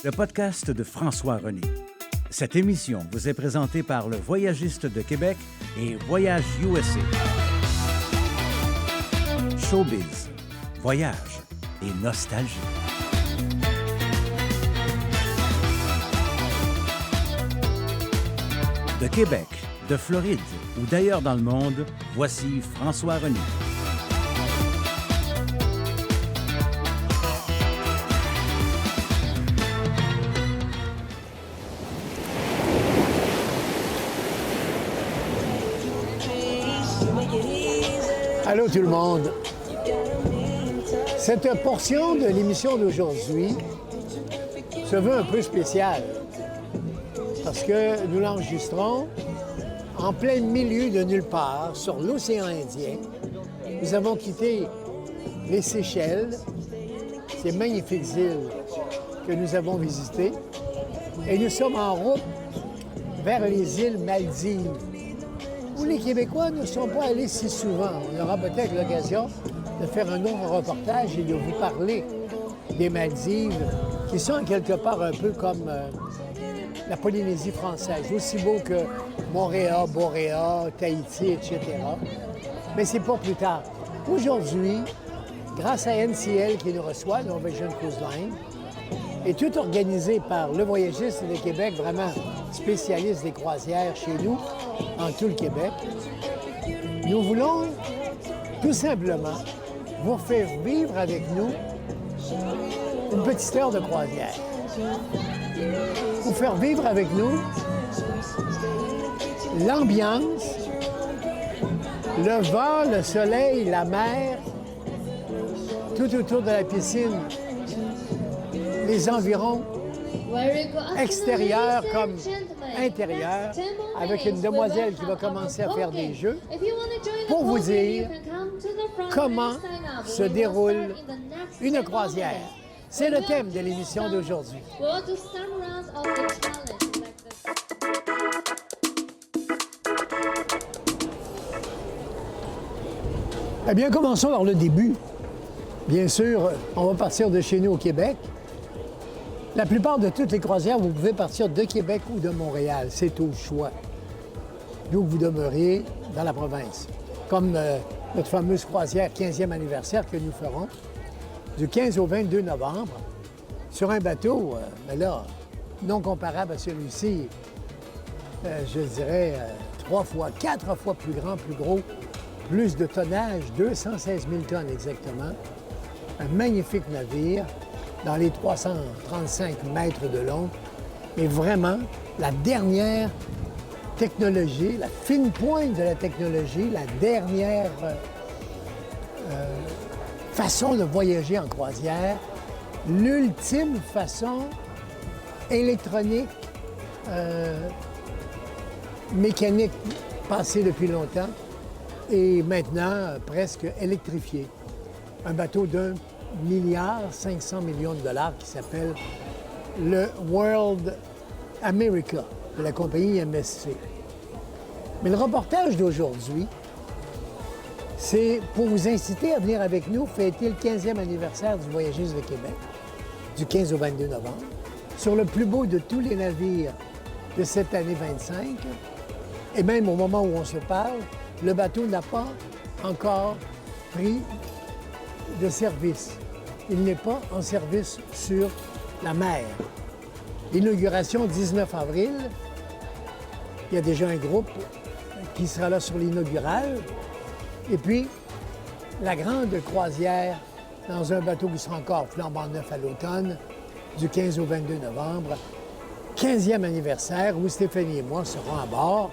le podcast de François René. Cette émission vous est présentée par le Voyagiste de Québec et Voyage USA. Showbiz, voyage et nostalgie. De Québec, de Floride ou d'ailleurs dans le monde, voici François René. Allô tout le monde. Cette portion de l'émission d'aujourd'hui se veut un peu spéciale parce que nous l'enregistrons en plein milieu de nulle part sur l'océan Indien. Nous avons quitté les Seychelles, ces magnifiques îles que nous avons visitées, et nous sommes en route vers les îles Maldives, où les Québécois ne sont pas allés si souvent. On aura peut-être l'occasion de faire un autre reportage et de vous parler des Maldives, qui sont quelque part un peu comme la Polynésie française, aussi beau que Montréal, Boréa, Tahiti, etc. Mais c'est pour plus tard. Aujourd'hui, grâce à NCL qui nous reçoit, Norwegian Cruise Line, et tout organisé par le Voyagiste de Québec, vraiment spécialiste des croisières chez nous, en tout le Québec, nous voulons tout simplement vous faire vivre avec nous une petite heure de croisière. Vous faire vivre avec nous l'ambiance, le vent, le soleil, la mer, tout autour de la piscine, les environs extérieurs comme intérieurs, avec une demoiselle qui va commencer à faire des jeux pour vous dire comment se déroule une croisière. C'est le thème de l'émission d'aujourd'hui. Eh bien, commençons par le début. Bien sûr, on va partir de chez nous au Québec. La plupart de toutes les croisières, vous pouvez partir de Québec ou de Montréal. C'est au choix. D'où vous demeurez dans la province. Comme notre fameuse croisière 15e anniversaire que nous ferons du 15 au 22 novembre sur un bateau, mais là, non comparable à celui-ci, je dirais 4 fois plus grand, plus gros, plus de tonnage, 216 000 tonnes exactement. Un magnifique navire dans les 335 mètres de long, mais vraiment la dernière technologie, la fine pointe de la technologie, la dernière façon de voyager en croisière, l'ultime façon électronique, mécanique passée depuis longtemps et maintenant presque électrifiée. Un bateau d'1,5 milliard de dollars qui s'appelle le World America de la compagnie MSC. Mais le reportage d'aujourd'hui, c'est pour vous inciter à venir avec nous fêter le 15e anniversaire du Voyagiste de Québec, du 15 au 22 novembre, sur le plus beau de tous les navires de cette année 25. Et même au moment où on se parle, le bateau n'a pas encore pris de service. Il n'est pas en service sur la mer. L'inauguration 19 avril, il y a déjà un groupe qui sera là sur l'inaugural. Et puis, la grande croisière dans un bateau qui sera encore flambant neuf à l'automne, du 15 au 22 novembre, 15e anniversaire, où Stéphanie et moi serons à bord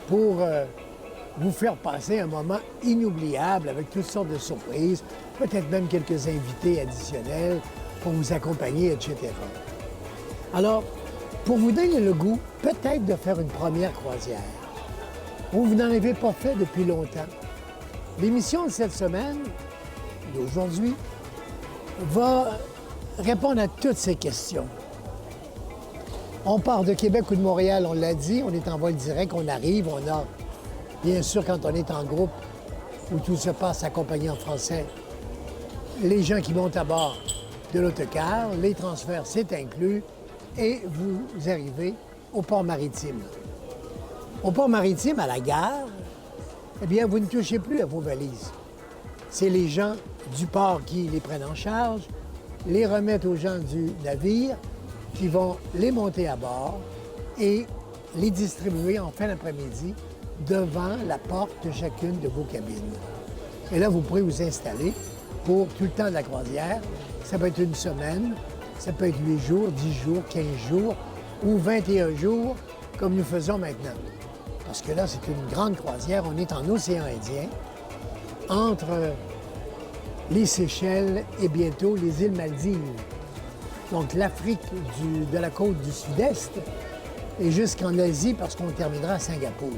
pour vous faire passer un moment inoubliable avec toutes sortes de surprises, peut-être même quelques invités additionnels pour vous accompagner, etc. Alors, pour vous donner le goût, peut-être de faire une première croisière, où vous n'en avez pas fait depuis longtemps, l'émission de cette semaine, d'aujourd'hui, va répondre à toutes ces questions. On part de Québec ou de Montréal, on l'a dit, on est en vol direct, on arrive, on a, bien sûr, quand on est en groupe, où tout se passe accompagné en français, les gens qui montent à bord de l'autocar, les transferts, c'est inclus, et vous arrivez au port maritime. Au port maritime, à la gare, eh bien, vous ne touchez plus à vos valises. C'est les gens du port qui les prennent en charge, les remettent aux gens du navire, qui vont les monter à bord et les distribuer en fin d'après-midi devant la porte de chacune de vos cabines. Et là, vous pourrez vous installer pour tout le temps de la croisière. Ça peut être une semaine, ça peut être 8 jours, 10 jours, 15 jours ou 21 jours, comme nous faisons maintenant. Parce que là, c'est une grande croisière. On est en océan Indien, entre les Seychelles et bientôt les îles Maldives. Donc l'Afrique de la côte du Sud-Est et jusqu'en Asie parce qu'on terminera à Singapour.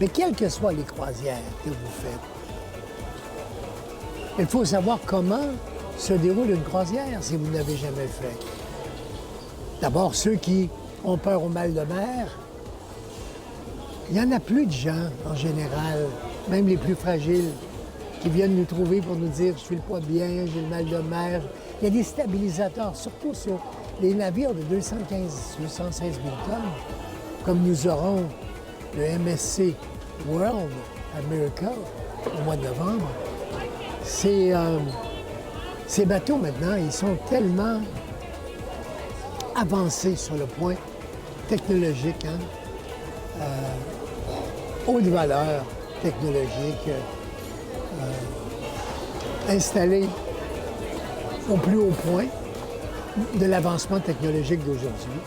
Mais quelles que soient les croisières que vous faites, il faut savoir comment se déroule une croisière si vous n'avez jamais fait. D'abord, ceux qui ont peur au mal de mer, il n'y en a plus de gens en général, même les plus fragiles, qui viennent nous trouver pour nous dire « je ne file pas bien, j'ai le mal de mer ». Il y a des stabilisateurs, surtout sur les navires de 216 000 tonnes, comme nous aurons le MSC World America au mois de novembre. Ces bateaux, maintenant, ils sont tellement avancés sur le point technologique, haute valeur technologique, installés au plus haut point de l'avancement technologique d'aujourd'hui.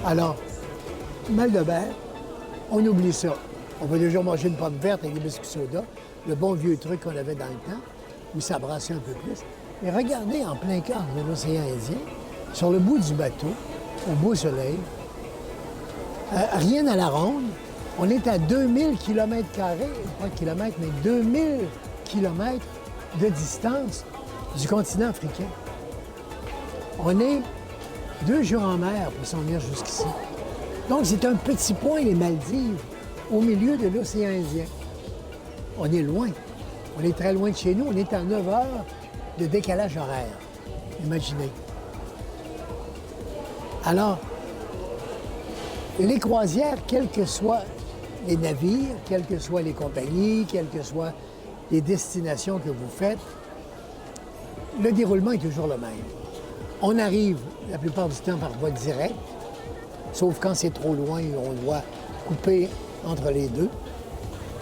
Alors, mal de mer, on oublie ça. On va déjà manger une pomme verte avec des biscuits soda, le bon vieux truc qu'on avait dans le temps, où ça brassait un peu plus. Mais regardez en plein cœur de l'océan Indien, sur le bout du bateau, au beau soleil, rien à la ronde, on est à 2000 km², pas kilomètres, mais 2000 km de distance du continent africain. On est 2 jours en mer pour s'en venir jusqu'ici. Donc, c'est un petit point, les Maldives, au milieu de l'océan Indien. On est loin. On est très loin de chez nous. On est à 9 heures de décalage horaire. Imaginez. Alors, les croisières, quels que soient les navires, quelles que soient les compagnies, quelles que soient les destinations que vous faites, le déroulement est toujours le même. On arrive la plupart du temps par voie directe, sauf quand c'est trop loin et on doit couper entre les deux.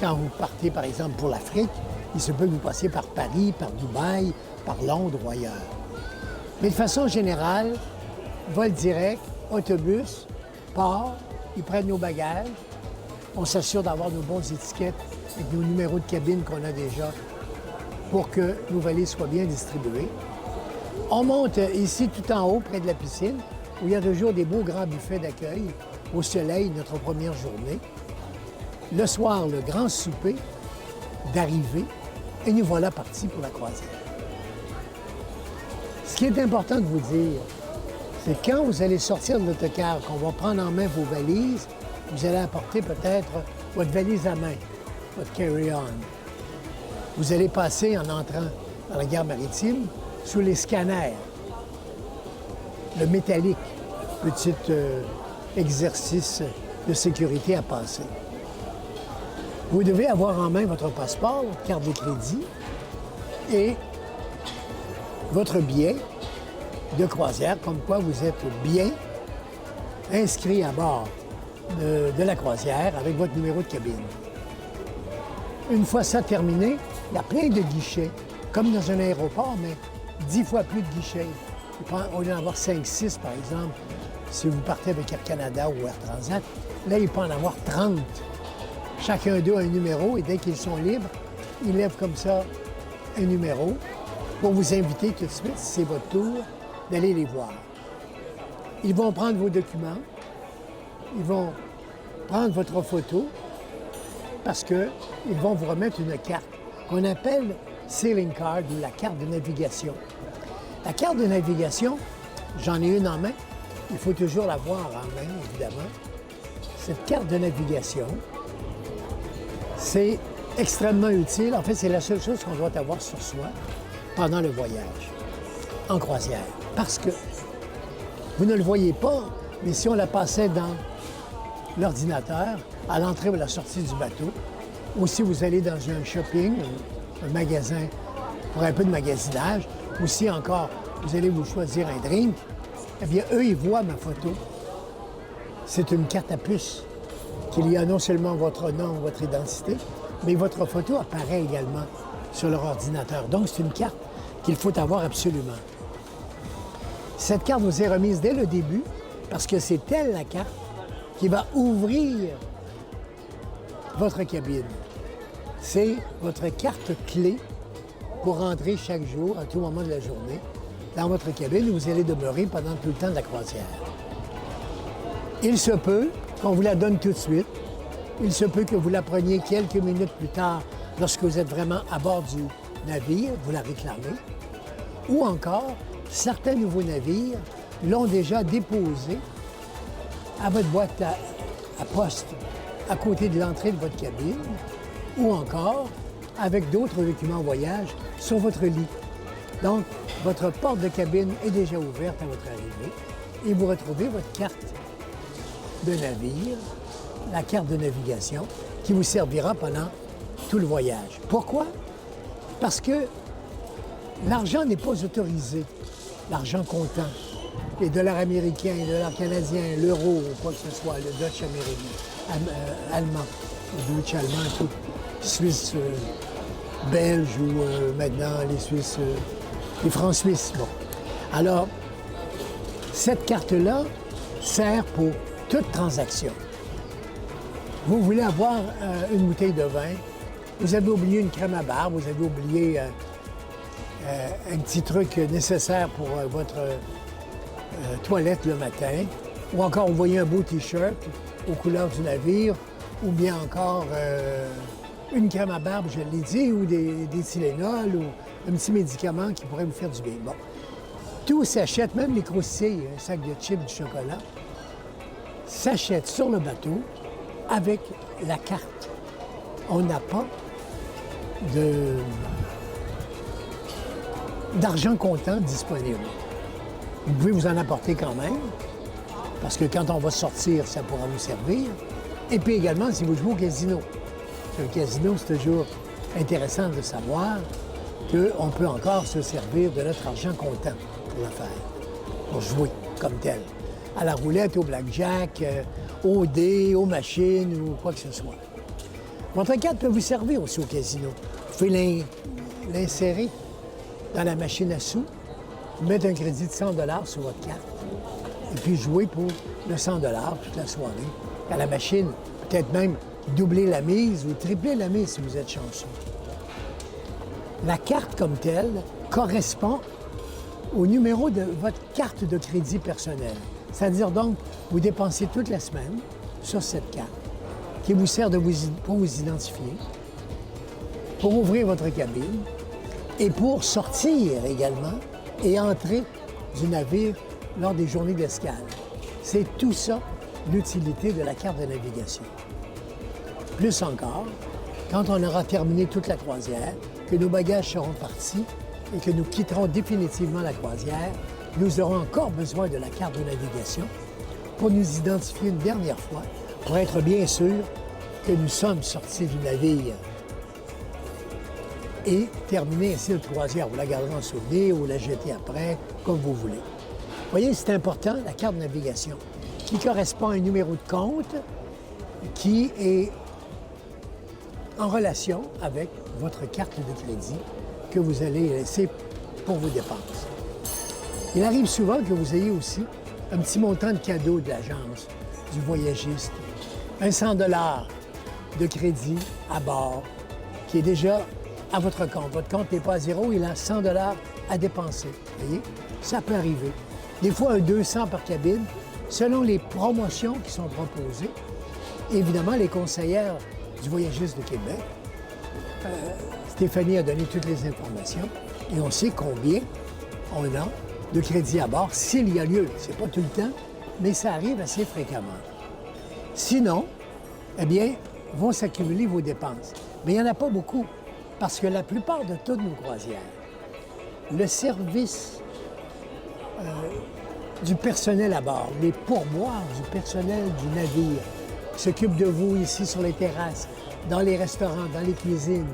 Quand vous partez, par exemple, pour l'Afrique, il se peut que vous passiez par Paris, par Dubaï, par Londres ou ailleurs. Mais de façon générale, vol direct, autobus, port, ils prennent nos bagages, on s'assure d'avoir nos bonnes étiquettes avec nos numéros de cabine qu'on a déjà pour que nos valises soient bien distribuées. On monte ici tout en haut, près de la piscine, où il y a toujours des beaux grands buffets d'accueil au soleil, notre première journée. Le soir, le grand souper d'arrivée, et nous voilà partis pour la croisière. Ce qui est important de vous dire, c'est quand vous allez sortir de l'autocar, qu'on va prendre en main vos valises, vous allez apporter peut-être votre valise à main, votre carry-on. Vous allez passer en entrant dans la gare maritime sous les scanners. Le métallique, petit exercice de sécurité à passer. Vous devez avoir en main votre passeport, votre carte de crédit et votre billet de croisière, comme quoi vous êtes bien inscrit à bord de la croisière avec votre numéro de cabine. Une fois ça terminé, il y a plein de guichets, comme dans un aéroport, mais 10 fois plus de guichets. Au lieu d'en avoir 5-6, par exemple, si vous partez avec Air Canada ou Air Transat, là, il peut en avoir 30. Chacun d'eux a un numéro et dès qu'ils sont libres, ils lèvent comme ça un numéro pour vous inviter tout de suite, si c'est votre tour, d'aller les voir. Ils vont prendre vos documents, ils vont prendre votre photo parce qu'ils vont vous remettre une carte qu'on appelle Sailing Card ou la carte de navigation. La carte de navigation, j'en ai une en main. Il faut toujours l'avoir en main, évidemment. Cette carte de navigation, c'est extrêmement utile. En fait, c'est la seule chose qu'on doit avoir sur soi pendant le voyage. en croisière. Parce que vous ne le voyez pas, mais si on la passait dans l'ordinateur, à l'entrée ou à la sortie du bateau, ou si vous allez dans un shopping, un magasin pour un peu de magasinage, ou si encore vous allez vous choisir un drink, eh bien, eux, ils voient ma photo. C'est une carte à puce qu'il y a non seulement votre nom, votre identité, mais votre photo apparaît également sur leur ordinateur. Donc, c'est une carte qu'il faut avoir absolument. Cette carte vous est remise dès le début parce que c'est elle, la carte, qui va ouvrir votre cabine. C'est votre carte clé pour rentrer chaque jour, à tout moment de la journée, dans votre cabine où vous allez demeurer pendant tout le temps de la croisière. Il se peut qu'on vous la donne tout de suite. Il se peut que vous la preniez quelques minutes plus tard lorsque vous êtes vraiment à bord du navire, vous la réclamez. Ou encore, certains nouveaux navires l'ont déjà déposée à votre boîte à poste à côté de l'entrée de votre cabine, ou encore avec d'autres documents voyage sur votre lit. Donc, votre porte de cabine est déjà ouverte à votre arrivée et vous retrouvez votre carte de navire, la carte de navigation, qui vous servira pendant tout le voyage. Pourquoi? Parce que l'argent n'est pas autorisé, l'argent comptant. Les dollars américains, les dollars canadiens, l'euro, ou quoi que ce soit, le Dutch américain, allemand, le Deutsch allemand, tout, Suisse, belge ou maintenant les Suisses, les francs suisses. Bon. Alors, cette carte-là sert pour toute transaction. Vous voulez avoir une bouteille de vin, vous avez oublié une crème à barbe, vous avez oublié un petit truc nécessaire pour votre toilette le matin, ou encore vous voyez un beau T-shirt aux couleurs du navire, ou bien encore une crème à barbe, je l'ai dit, ou des Tylenol, ou un petit médicament qui pourrait vous faire du bien. Bon. Tout s'achète, même les croustilles, un sac de chips, du chocolat, s'achète sur le bateau avec la carte. On n'a pas d'argent comptant disponible. Vous pouvez vous en apporter quand même, parce que quand on va sortir, ça pourra vous servir. Et puis également, si vous jouez au casino. Sur le casino, c'est toujours intéressant de savoir qu'on peut encore se servir de notre argent comptant pour le faire, pour jouer comme tel. À la roulette, au blackjack, au dé, aux machines ou quoi que ce soit. Votre carte peut vous servir aussi au casino. Vous pouvez l'insérer dans la machine à sous, mettre un crédit de 100 $ sur votre carte et puis jouer pour le 100 $ toute la soirée. À la machine, peut-être même doubler la mise ou tripler la mise si vous êtes chanceux. La carte comme telle correspond au numéro de votre carte de crédit personnel. C'est-à-dire donc, vous dépensez toute la semaine sur cette carte qui vous sert pour vous identifier, pour ouvrir votre cabine et pour sortir également et entrer du navire lors des journées d'escale. C'est tout ça l'utilité de la carte de navigation. Plus encore, quand on aura terminé toute la croisière, que nos bagages seront partis et que nous quitterons définitivement la croisière, nous aurons encore besoin de la carte de navigation pour nous identifier une dernière fois, pour être bien sûr que nous sommes sortis du navire et terminer ainsi notre croisière. Vous la garderez en souvenir ou la jetez après, comme vous voulez. Vous voyez, c'est important, la carte de navigation, qui correspond à un numéro de compte qui est en relation avec votre carte de crédit que vous allez laisser pour vos dépenses. Il arrive souvent que vous ayez aussi un petit montant de cadeau de l'agence, du voyagiste, un 100 $ de crédit à bord qui est déjà à votre compte. Votre compte n'est pas à zéro, il a 100 $ à dépenser. Vous voyez? Ça peut arriver. Des fois, un 200 par cabine, selon les promotions qui sont proposées. Évidemment, les conseillères du Voyagiste de Québec, Stéphanie a donné toutes les informations et on sait combien on a de crédit à bord, s'il y a lieu. C'est pas tout le temps, mais ça arrive assez fréquemment. Sinon, eh bien, vont s'accumuler vos dépenses. Mais il n'y en a pas beaucoup, parce que la plupart de toutes nos croisières, le service du personnel à bord, les pourboires du personnel du navire qui s'occupe de vous ici sur les terrasses, dans les restaurants, dans les cuisines,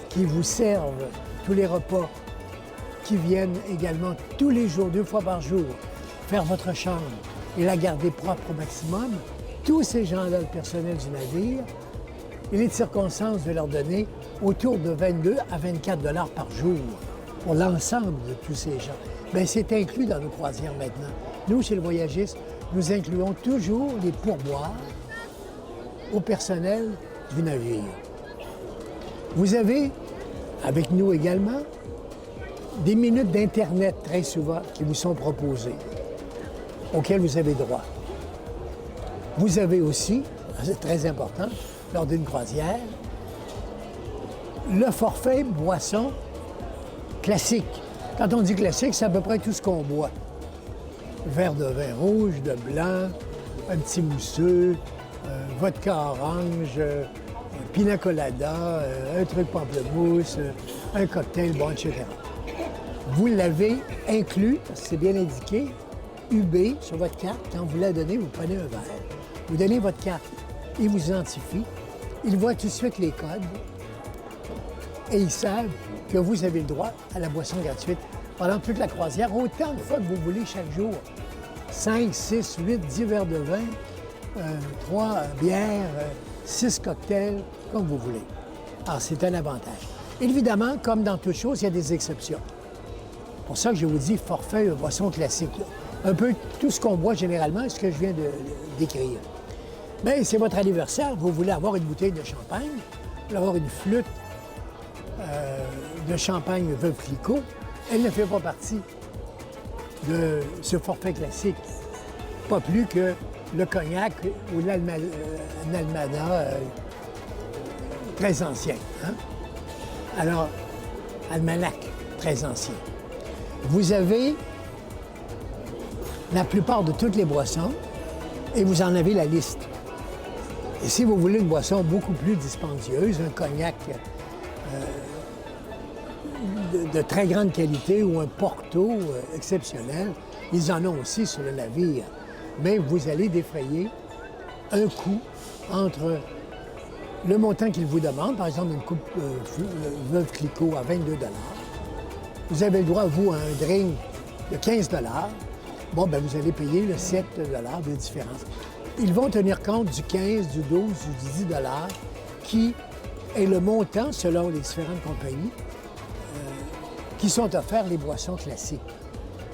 qui vous servent tous les repas, qui viennent également tous les jours, 2 fois par jour, faire votre chambre et la garder propre au maximum. Tous ces gens-là, le personnel du navire, il est de circonstance de leur donner autour de 22 à 24 $ par jour pour l'ensemble de tous ces gens. Bien, c'est inclus dans nos croisières maintenant. Nous, chez le Voyagiste, nous incluons toujours les pourboires au personnel du navire. Vous avez, avec nous également, des minutes d'Internet très souvent qui vous sont proposées, auxquelles vous avez droit. Vous avez aussi, c'est très important, lors d'une croisière, le forfait boisson classique. Quand on dit classique, c'est à peu près tout ce qu'on boit. Verre de vin rouge, de blanc, un petit mousseux, vodka orange, pina colada, un truc pamplemousse, un cocktail, bon, etc. Vous l'avez inclus, parce que c'est bien indiqué, UB sur votre carte. Quand vous la donnez, vous prenez un verre. Vous donnez votre carte, il vous identifie, il voit tout de suite les codes et ils savent que vous avez le droit à la boisson gratuite pendant toute la croisière, autant de fois que vous voulez chaque jour. 5, 6, 8, 10 verres de vin, 3 bières, 6 cocktails, comme vous voulez. Alors, c'est un avantage. Évidemment, comme dans toute chose, il y a des exceptions. C'est pour ça que je vous dis forfait boisson classique. Là. Un peu tout ce qu'on boit généralement, ce que je viens de décrire. Bien, c'est votre anniversaire, vous voulez avoir une bouteille de champagne, vous voulez avoir une flûte de champagne Veuve Clicquot, elle ne fait pas partie de ce forfait classique. Pas plus que le cognac ou l'almana très ancien. Hein? Alors, almanach très ancien. Vous avez la plupart de toutes les boissons et vous en avez la liste. Et si vous voulez une boisson beaucoup plus dispendieuse, un cognac de très grande qualité ou un Porto exceptionnel, ils en ont aussi sur le navire. Mais vous allez défrayer un coût entre le montant qu'ils vous demandent, par exemple une coupe Veuve Clicquot à 22 $. Vous avez le droit, vous, à un drink de 15 $. Bon, bien, vous allez payer le 7 $ de différence. Ils vont tenir compte du 15, du 12, du 10 $ qui est le montant, selon les différentes compagnies, qui sont offerts les boissons classiques.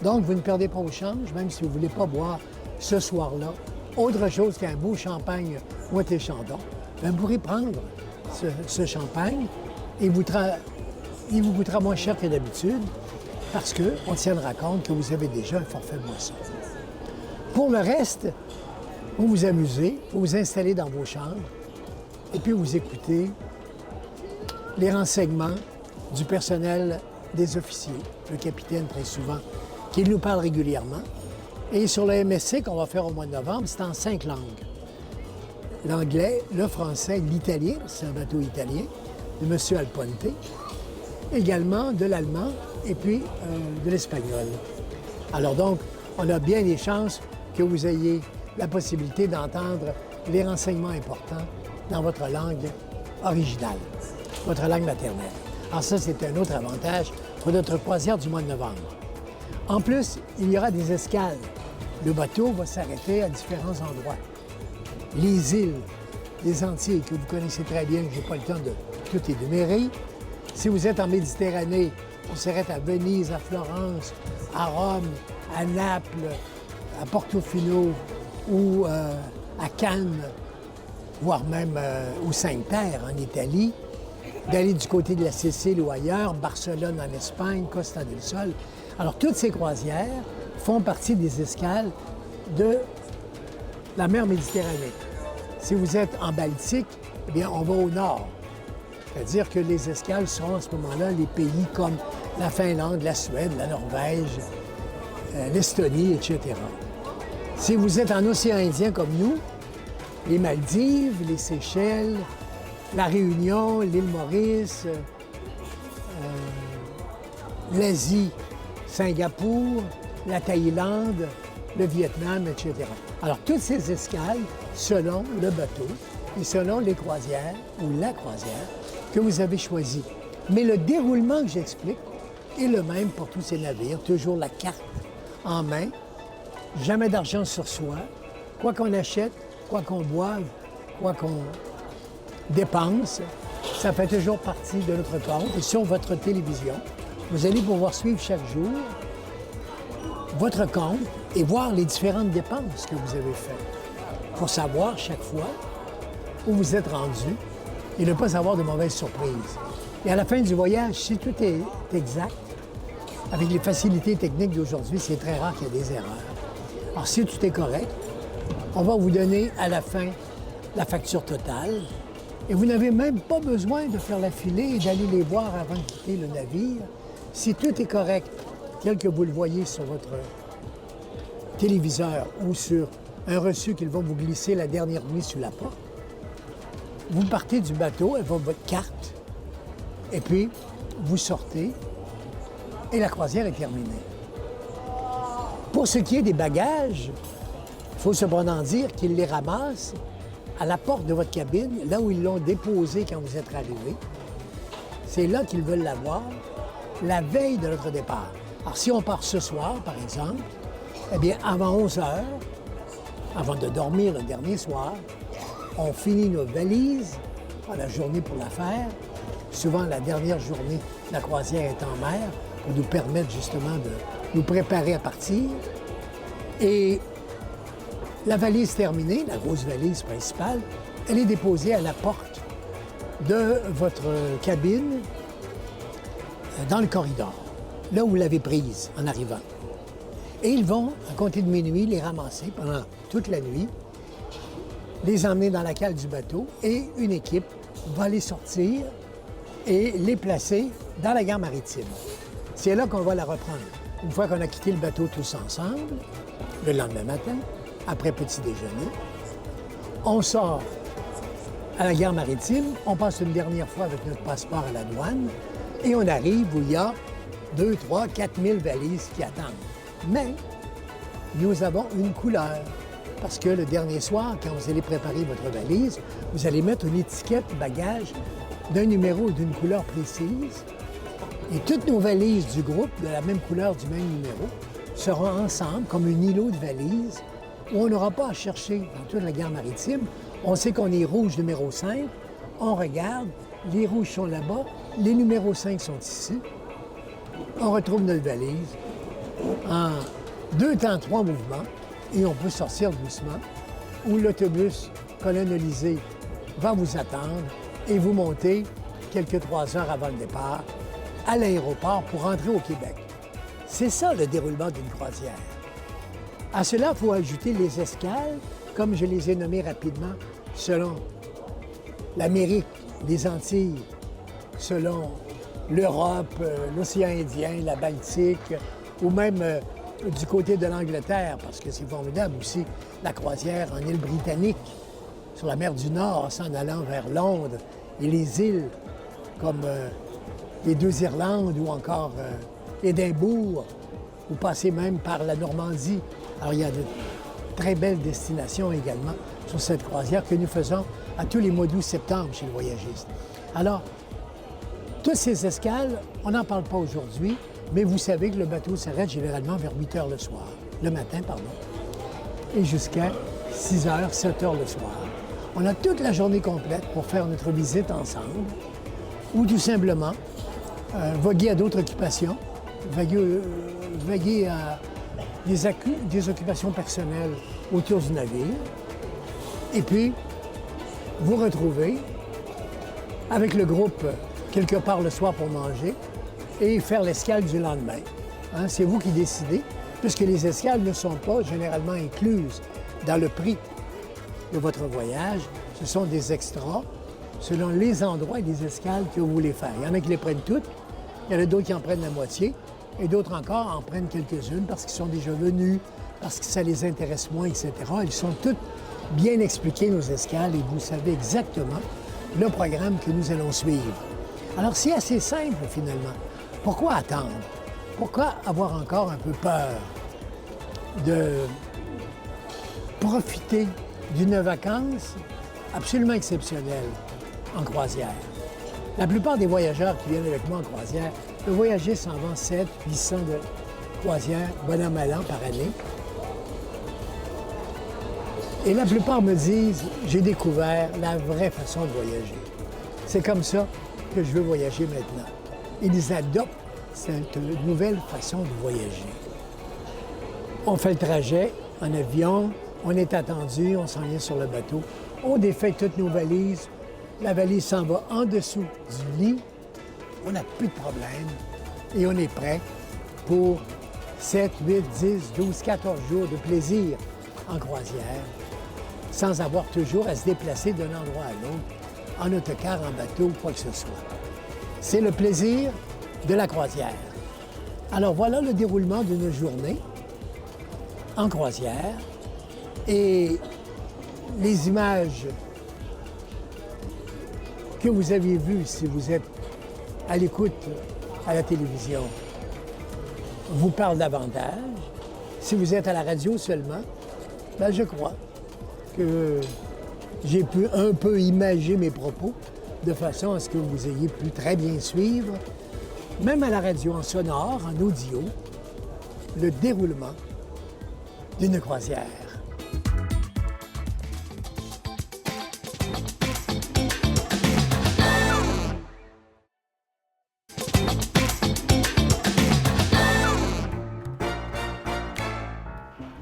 Donc, vous ne perdez pas au change, même si vous ne voulez pas boire ce soir-là autre chose qu'un beau champagne moitié chandon. Bien, vous pourrez prendre ce champagne et il vous coûtera moins cher que d'habitude parce qu'on tiendra compte que vous avez déjà un forfait boisson. Pour le reste, vous vous amusez, vous vous installez dans vos chambres et puis vous écoutez les renseignements du personnel des officiers, le capitaine très souvent, qui nous parle régulièrement. Et sur le MSC qu'on va faire au mois de novembre, c'est en 5 langues. L'anglais, le français, l'italien, c'est un bateau italien, de M. Alponte, également de l'allemand et puis de l'espagnol. Alors donc, on a bien des chances que vous ayez la possibilité d'entendre les renseignements importants dans votre langue originale, votre langue maternelle. Alors ça, c'est un autre avantage pour notre croisière du mois de novembre. En plus, il y aura des escales. Le bateau va s'arrêter à différents endroits. Les îles, les Antilles, que vous connaissez très bien, je n'ai pas le temps de tout énumérer. Si vous êtes en Méditerranée, on s'arrête à Venise, à Florence, à Rome, à Naples, à Portofino ou à Cannes, voire même aux Cinq-Terre en Italie, d'aller du côté de la Sicile ou ailleurs, Barcelone en Espagne, Costa del Sol. Alors, toutes ces croisières font partie des escales de la mer Méditerranée. Si vous êtes en Baltique, eh bien, on va au nord. C'est-à-dire que les escales seront à ce moment-là les pays comme la Finlande, la Suède, la Norvège, l'Estonie, etc. Si vous êtes en océan Indien comme nous, les Maldives, les Seychelles, la Réunion, l'île Maurice, l'Asie, Singapour, la Thaïlande, le Vietnam, etc. Alors, toutes ces escales, selon le bateau et selon les croisières ou la croisière que vous avez choisi. Mais le déroulement que j'explique est le même pour tous ces navires. Toujours la carte en main, jamais d'argent sur soi. Quoi qu'on achète, quoi qu'on boive, quoi qu'on dépense, ça fait toujours partie de notre compte. Et sur votre télévision, vous allez pouvoir suivre chaque jour votre compte et voir les différentes dépenses que vous avez faites pour savoir chaque fois où vous êtes rendu et ne pas avoir de mauvaises surprises. Et à la fin du voyage, si tout est exact, avec les facilités techniques d'aujourd'hui, c'est très rare qu'il y ait des erreurs. Alors, si tout est correct, on va vous donner à la fin la facture totale et vous n'avez même pas besoin de faire la filée et d'aller les voir avant de quitter le navire. Si tout est correct, tel que vous le voyez sur votre téléviseur ou sur un reçu qu'ils vont vous glisser la dernière nuit sur la porte, vous partez du bateau avec votre carte et puis vous sortez et la croisière est terminée. Pour ce qui est des bagages, il faut cependant dire qu'ils les ramassent à la porte de votre cabine, là où ils l'ont déposé quand vous êtes arrivé. C'est là qu'ils veulent l'avoir la veille de notre départ. Alors, si on part ce soir, par exemple, eh bien, avant 11 heures, avant de dormir le dernier soir, on finit nos valises, pas la journée pour la faire. Souvent, la dernière journée, la croisière est en mer pour nous permettre justement de nous préparer à partir. Et la valise terminée, la grosse valise principale, elle est déposée à la porte de votre cabine dans le corridor, là où vous l'avez prise en arrivant. Et ils vont, à compter de minuit, les ramasser pendant toute la nuit, les emmener dans la cale du bateau et une équipe va les sortir et les placer dans la gare maritime. C'est là qu'on va la reprendre. Une fois qu'on a quitté le bateau tous ensemble, le lendemain matin, après petit déjeuner, on sort à la gare maritime, on passe une dernière fois avec notre passeport à la douane et on arrive où il y a 2, 3, 4 000 valises qui attendent. Mais nous avons une couleur. Parce que le dernier soir, quand vous allez préparer votre valise, vous allez mettre une étiquette bagage d'un numéro ou d'une couleur précise. Et toutes nos valises du groupe, de la même couleur, du même numéro, seront ensemble comme un îlot de valises où on n'aura pas à chercher dans toute la gare maritime. On sait qu'on est rouge numéro 5. On regarde, les rouges sont là-bas, les numéros 5 sont ici. On retrouve notre valise en 2 temps 3 mouvements. Et on peut sortir doucement, où l'autobus colonialisé va vous attendre et vous montez quelques 3 heures avant le départ à l'aéroport pour rentrer au Québec. C'est ça le déroulement d'une croisière. À cela, il faut ajouter les escales, comme je les ai nommées rapidement, selon l'Amérique, les Antilles, selon l'Europe, l'océan Indien, la Baltique, ou même du côté de l'Angleterre, parce que c'est formidable aussi, la croisière en île britannique, sur la mer du Nord, s'en allant vers Londres, et les îles comme les 2 Irlandes ou encore Édimbourg, ou passer même par la Normandie. Alors, il y a de très belles destinations également sur cette croisière que nous faisons à tous les mois d'août-septembre chez le Voyagiste. Alors, toutes ces escales, on n'en parle pas aujourd'hui, mais vous savez que le bateau s'arrête généralement vers 8 heures le matin, et jusqu'à 6 heures, 7 heures le soir. On a toute la journée complète pour faire notre visite ensemble, ou tout simplement voguer à d'autres occupations, vaguer à des occupations personnelles autour du navire, et puis vous retrouver avec le groupe quelque part le soir pour manger, et faire l'escale du lendemain. Hein, c'est vous qui décidez, puisque les escales ne sont pas généralement incluses dans le prix de votre voyage. Ce sont des extras selon les endroits et les escales que vous voulez faire. Il y en a qui les prennent toutes, il y en a d'autres qui en prennent la moitié, et d'autres encore en prennent quelques-unes parce qu'ils sont déjà venus, parce que ça les intéresse moins, etc. Ils sont toutes bien expliquées, nos escales, et vous savez exactement le programme que nous allons suivre. Alors, c'est assez simple, finalement. Pourquoi attendre? Pourquoi avoir encore un peu peur? de profiter d'une vacance absolument exceptionnelle en croisière. La plupart des voyageurs qui viennent avec moi en croisière, le voyagiste en vend 700-800 de croisières, bon an, mal an, par année. Et la plupart me disent, j'ai découvert la vraie façon de voyager. C'est comme ça que je veux voyager maintenant. Ils adoptent cette nouvelle façon de voyager. On fait le trajet en avion, on est attendu, on s'en vient sur le bateau, on défait toutes nos valises, la valise s'en va en dessous du lit, on n'a plus de problème et on est prêt pour 7, 8, 10, 12, 14 jours de plaisir en croisière, sans avoir toujours à se déplacer d'un endroit à l'autre, en autocar, en bateau, quoi que ce soit. C'est le plaisir de la croisière. Alors voilà le déroulement d'une journée en croisière et les images que vous avez vues si vous êtes à l'écoute à la télévision vous parlent davantage. Si vous êtes à la radio seulement, bien, je crois que j'ai pu un peu imager mes propos de façon à ce que vous ayez pu très bien suivre, même à la radio en sonore, en audio, le déroulement d'une croisière.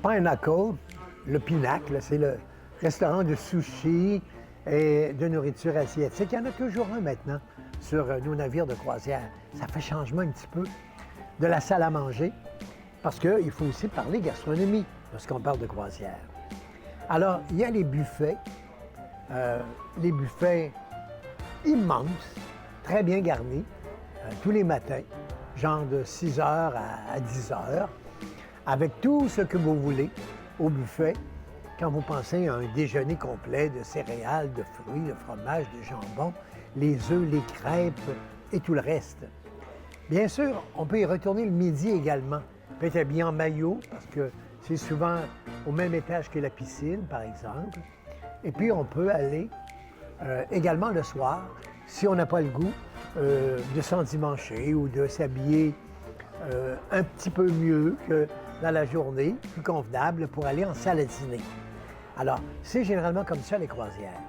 Pinnacle, le Pinacle, c'est le restaurant de sushi et de nourriture asiatique. Il y en a toujours un maintenant sur nos navires de croisière. Ça fait changement un petit peu de la salle à manger parce qu'il faut aussi parler gastronomie lorsqu'on parle de croisière. Alors, il y a les buffets immenses, très bien garnis, tous les matins, genre de 6 heures à 10 heures, avec tout ce que vous voulez au buffet quand vous pensez à un déjeuner complet de céréales, de fruits, de fromage, de jambon, les œufs, les crêpes et tout le reste. Bien sûr, on peut y retourner le midi également. On peut être habillé en maillot parce que c'est souvent au même étage que la piscine, par exemple. Et puis, on peut aller également le soir, si on n'a pas le goût de s'endimancher ou de s'habiller un petit peu mieux que dans la journée, plus convenable, pour aller en salle à dîner. Alors, c'est généralement comme ça les croisières.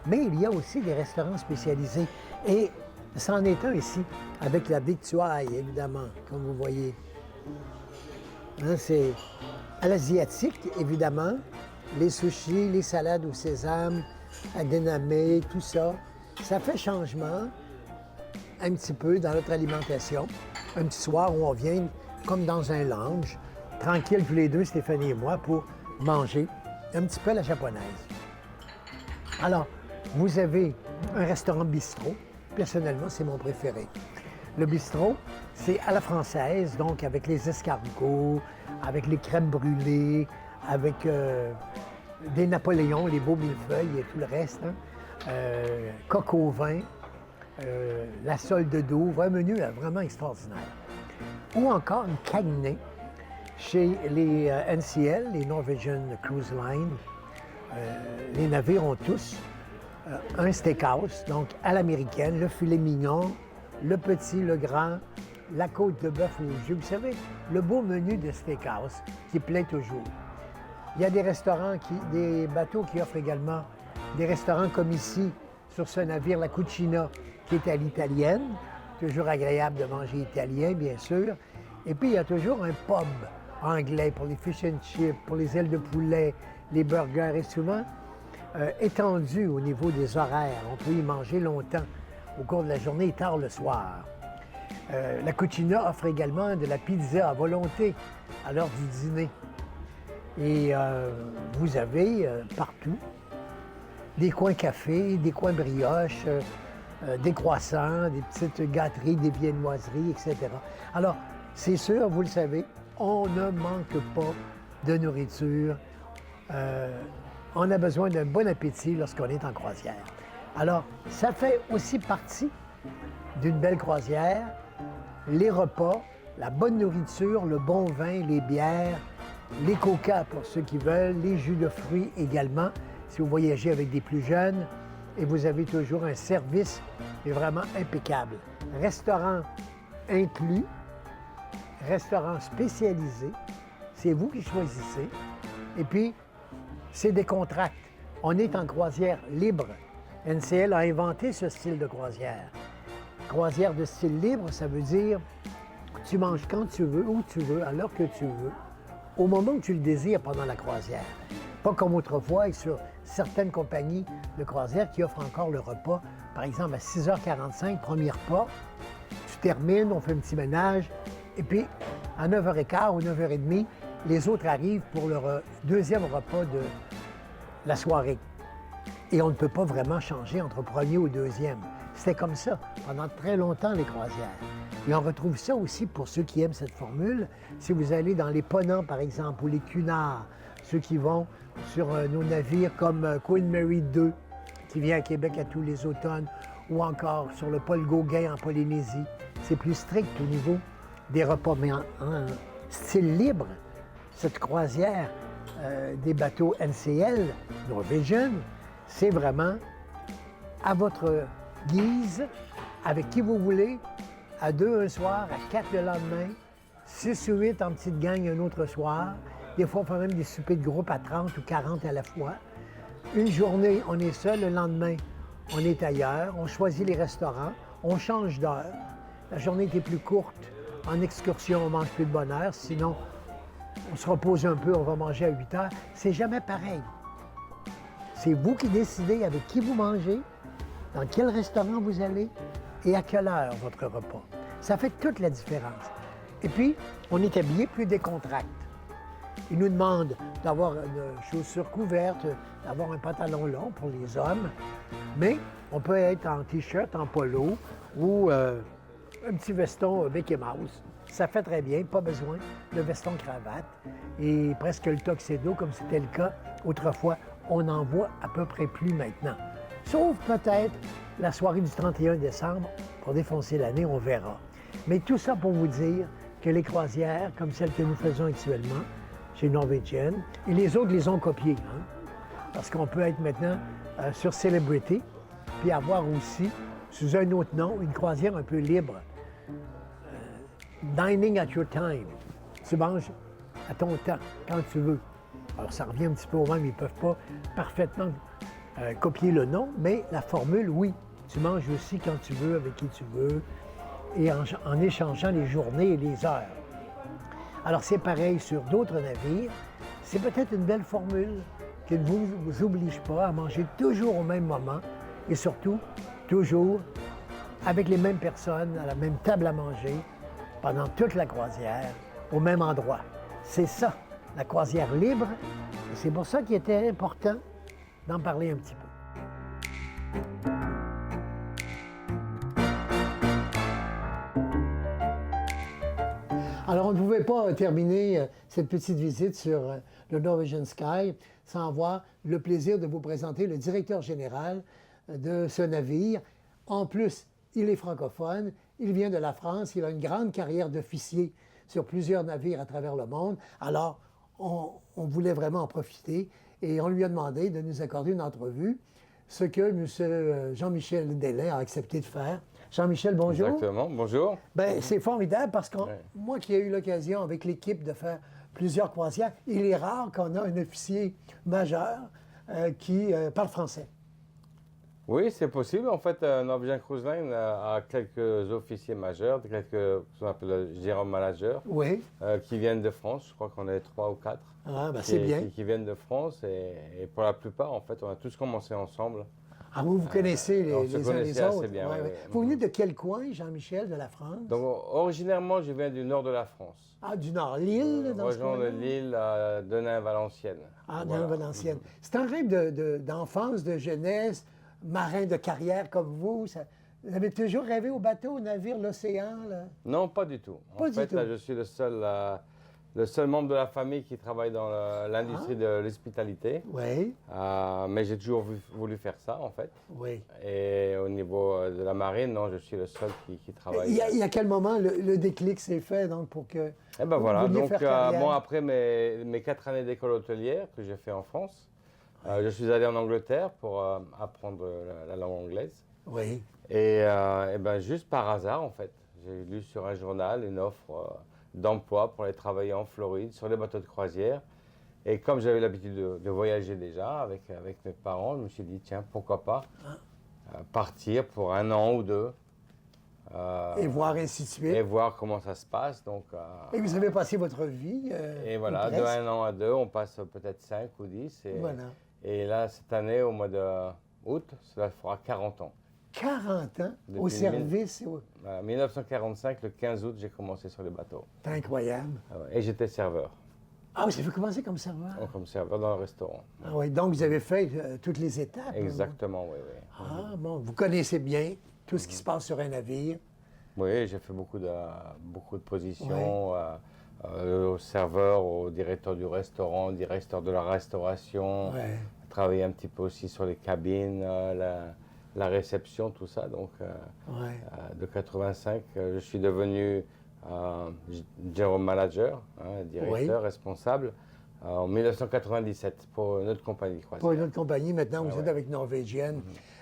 Mais il y a aussi des restaurants spécialisés. Et c'en est un ici, avec la victuaille, évidemment, comme vous voyez. Hein, c'est à l'asiatique, évidemment. Les sushis, les salades au sésame, à dénamé, tout ça. Ça fait changement un petit peu dans notre alimentation. Un petit soir où on vient comme dans un lounge, tranquille tous les deux, Stéphanie et moi, pour manger un petit peu à la japonaise. Alors, vous avez un restaurant bistrot. Personnellement, c'est mon préféré. Le bistrot, c'est à la française, donc avec les escargots, avec les crèmes brûlées, avec des Napoléons, les beaux millefeuilles et tout le reste. Hein. Coq au vin, la sole de Douvres, un menu vraiment extraordinaire. Ou encore une cagnée chez les NCL, les Norwegian Cruise Line. Les navires ont tous un steakhouse, donc à l'américaine, le filet mignon, le petit, le grand, la côte de bœuf au jus. Vous savez, le beau menu de steakhouse qui plaît toujours. Il y a des restaurants, des bateaux qui offrent également des restaurants comme ici, sur ce navire, la Cucina, qui est à l'italienne. Toujours agréable de manger italien, bien sûr. Et puis, il y a toujours un pub anglais pour les fish and chips, pour les ailes de poulet, les burgers, et souvent étendu au niveau des horaires. On peut y manger longtemps au cours de la journée et tard le soir. La Cucina offre également de la pizza à volonté à l'heure du dîner. Et vous avez partout des coins café, des coins brioches, des croissants, des petites gâteries, des viennoiseries, etc. Alors, c'est sûr, vous le savez, on ne manque pas de nourriture. On a besoin d'un bon appétit lorsqu'on est en croisière. Alors, ça fait aussi partie d'une belle croisière, les repas, la bonne nourriture, le bon vin, les bières, les coca pour ceux qui veulent, les jus de fruits également, si vous voyagez avec des plus jeunes, et vous avez toujours un service vraiment impeccable. Restaurant inclus, restaurant spécialisé, c'est vous qui choisissez, et puis c'est des contracts. On est en croisière libre. NCL a inventé ce style de croisière. Croisière de style libre, ça veut dire que tu manges quand tu veux, où tu veux, à l'heure que tu veux, au moment où tu le désires pendant la croisière. Pas comme autrefois et sur certaines compagnies de croisière qui offrent encore le repas. Par exemple, à 6h45, premier repas, tu termines, on fait un petit ménage, et puis à 9h15 ou 9h30, les autres arrivent pour leur deuxième repas de la soirée. Et on ne peut pas vraiment changer entre premier ou deuxième. C'était comme ça pendant très longtemps, les croisières. Et on retrouve ça aussi pour ceux qui aiment cette formule. Si vous allez dans les Ponants, par exemple, ou les Cunards, ceux qui vont sur nos navires comme Queen Mary 2, qui vient à Québec à tous les automnes, ou encore sur le Paul Gauguin en Polynésie, c'est plus strict au niveau des repas. Mais en style libre, cette croisière des bateaux NCL, Norwegian, c'est vraiment à votre guise, avec qui vous voulez, à 2 un soir, à 4 le lendemain, 6 ou 8 en petite gang un autre soir. Des fois, on fait même des soupers de groupe à 30 ou 40 à la fois. Une journée, on est seul, le lendemain, on est ailleurs, on choisit les restaurants, on change d'heure. La journée était plus courte. En excursion, on mange plus de bonne heure, sinon, on se repose un peu, on va manger à 8 heures. C'est jamais pareil. C'est vous qui décidez avec qui vous mangez, dans quel restaurant vous allez et à quelle heure votre repas. Ça fait toute la différence. Et puis, on est habillé plus décontracté. Ils nous demandent d'avoir une chaussure couverte, d'avoir un pantalon long pour les hommes, mais on peut être en T-shirt, en polo ou un petit veston Mickey Mouse. Ça fait très bien, pas besoin de veston cravate et presque le tuxedo comme c'était le cas autrefois. On en voit à peu près plus maintenant. Sauf peut-être la soirée du 31 décembre, pour défoncer l'année, on verra. Mais tout ça pour vous dire que les croisières, comme celles que nous faisons actuellement, chez Norwegian, et les autres les ont copiées. Parce qu'on peut être maintenant sur Celebrity, puis avoir aussi, sous un autre nom, une croisière un peu libre. Dining at your time. Tu manges à ton temps, quand tu veux. Alors, ça revient un petit peu au même, ils ne peuvent pas parfaitement copier le nom, mais la formule, oui. Tu manges aussi quand tu veux, avec qui tu veux, et en échangeant les journées et les heures. Alors, c'est pareil sur d'autres navires. C'est peut-être une belle formule qui ne vous oblige pas à manger toujours au même moment et surtout, toujours avec les mêmes personnes, à la même table à manger, pendant toute la croisière, au même endroit. C'est ça, la croisière libre. Et c'est pour ça qu'il était important d'en parler un petit peu. Alors, on ne pouvait pas terminer cette petite visite sur le Norwegian Sky sans avoir le plaisir de vous présenter le directeur général de ce navire. En plus, il est francophone, il vient de la France, il a une grande carrière d'officier sur plusieurs navires à travers le monde. Alors, on voulait vraiment en profiter et on lui a demandé de nous accorder une entrevue, ce que M. Jean-Michel Deslin a accepté de faire. Jean-Michel, bonjour. Exactement, bonjour. Bien, c'est formidable parce que moi qui ai eu l'occasion avec l'équipe de faire plusieurs croisières, il est rare qu'on a un officier majeur qui parle français. Oui, c'est possible. En fait, Norwegian Cruise Line a quelques officiers majeurs, quelques, ce qu'on appelle, je dirais, managers, qui viennent de France. Je crois qu'on est 3 ou 4. Ah, ben c'est bien. Qui viennent de France et pour la plupart, en fait, on a tous commencé ensemble. Ah, vous connaissez les uns les autres. Assez bien, oui. Vous venez de quel coin, Jean-Michel, de la France? Donc, originairement, je viens du nord de la France. Ah, du nord, Lille, dans ce coin-là? Rejoindre Lille à Denain-Valenciennes. Ah, Denain-Valenciennes. C'est un rêve d'enfance, de jeunesse, marin de carrière comme vous. Vous avez toujours rêvé au bateau, au navire, l'océan, là? Non, pas du tout. En fait, là, je suis le seul le seul membre de la famille qui travaille dans l'industrie de l'hospitalité. Oui. Mais j'ai toujours voulu faire ça, en fait. Oui. Et au niveau de la marine, non, je suis le seul qui travaille. Il y a quel moment le déclic s'est fait donc, pour que Eh ben voilà, vouliez donc faire carrière? bon, après mes 4 années d'école hôtelière que j'ai fait en France, je suis allé en Angleterre pour apprendre la langue anglaise. Oui. Et ben, juste par hasard, en fait, j'ai lu sur un journal une offre d'emploi pour aller travailler en Floride sur les bateaux de croisière. Et comme j'avais l'habitude de voyager déjà avec mes parents, je me suis dit, tiens, pourquoi pas partir pour 1 an ou 2. Et voir ainsi de suite. Et voir comment ça se passe. Donc, Et vous avez passé votre vie. et voilà, de 1 an à 2, on passe peut-être 5 ou 10. Et, voilà. et là, cette année, au mois d'août, cela fera 40 ans. 40 ans Depuis au service. En 1945, le 15 août, j'ai commencé sur les bateaux. C'est incroyable. Et j'étais serveur. Ah, vous avez commencé comme serveur? Comme serveur dans le restaurant. Ah oui, donc vous avez fait toutes les étapes. Exactement, oui, oui. Ah bon, vous connaissez bien tout ce qui se passe sur un navire. Oui, j'ai fait beaucoup de positions, au serveur, au directeur du restaurant, au directeur de la restauration, travaillé un petit peu aussi sur les cabines, la réception, tout ça. Donc, de 85, je suis devenu general manager, directeur, responsable, en 1997 pour une autre compagnie. Pour une autre compagnie, maintenant vous êtes avec Norvégienne.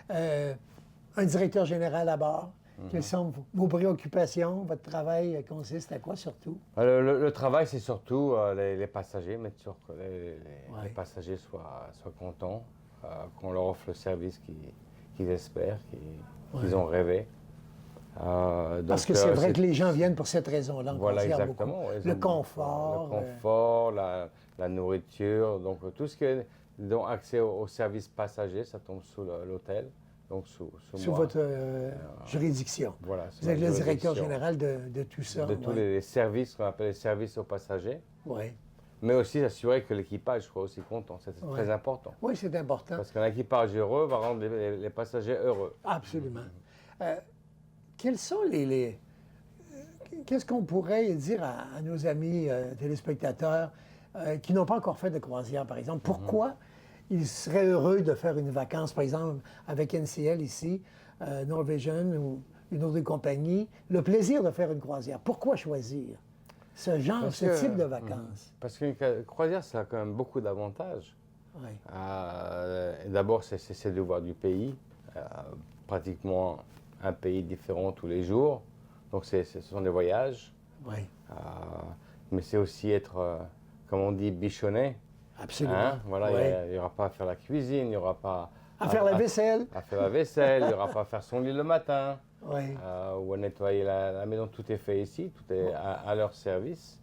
Un directeur général à bord. Quelles sont vos préoccupations? Votre travail consiste à quoi surtout? Le travail, c'est surtout les passagers, mettre sûr que les passagers soient contents, qu'on leur offre le service qu'ils espèrent, qu'ils ont rêvé. Parce que c'est vrai que les gens viennent pour cette raison-là. Voilà, exactement. Le confort. Le confort, la nourriture, donc tout ce qui est accès au service passager, ça tombe sous l'hôtel. Donc, sous moi. Votre juridiction. Voilà, vous êtes le directeur général de tout ça. De tous les services qu'on appelle les services aux passagers. Oui. Mais aussi s'assurer que l'équipage soit aussi content. C'est très important. Oui, c'est important. Parce qu'un équipage heureux va rendre les passagers heureux. Absolument. Quels sont qu'est-ce qu'on pourrait dire à nos amis téléspectateurs qui n'ont pas encore fait de croisière, par exemple? Pourquoi ils seraient heureux de faire une vacance, par exemple, avec NCL ici, Norwegian ou une autre compagnie, le plaisir de faire une croisière? Pourquoi choisir ce type de vacances? Parce qu'une croisière, ça a quand même beaucoup d'avantages. Oui. D'abord, c'est de voir du pays, pratiquement un pays différent tous les jours. Donc, ce sont des voyages. Oui. Mais c'est aussi être, comme on dit, bichonné. Absolument. Voilà, il n'y aura pas à faire la cuisine, il n'y aura pas à faire la vaisselle. À faire la vaisselle, il n'y aura pas à faire son lit le matin. Oui. Ou à nettoyer la maison. Tout est fait ici, tout est à leur service.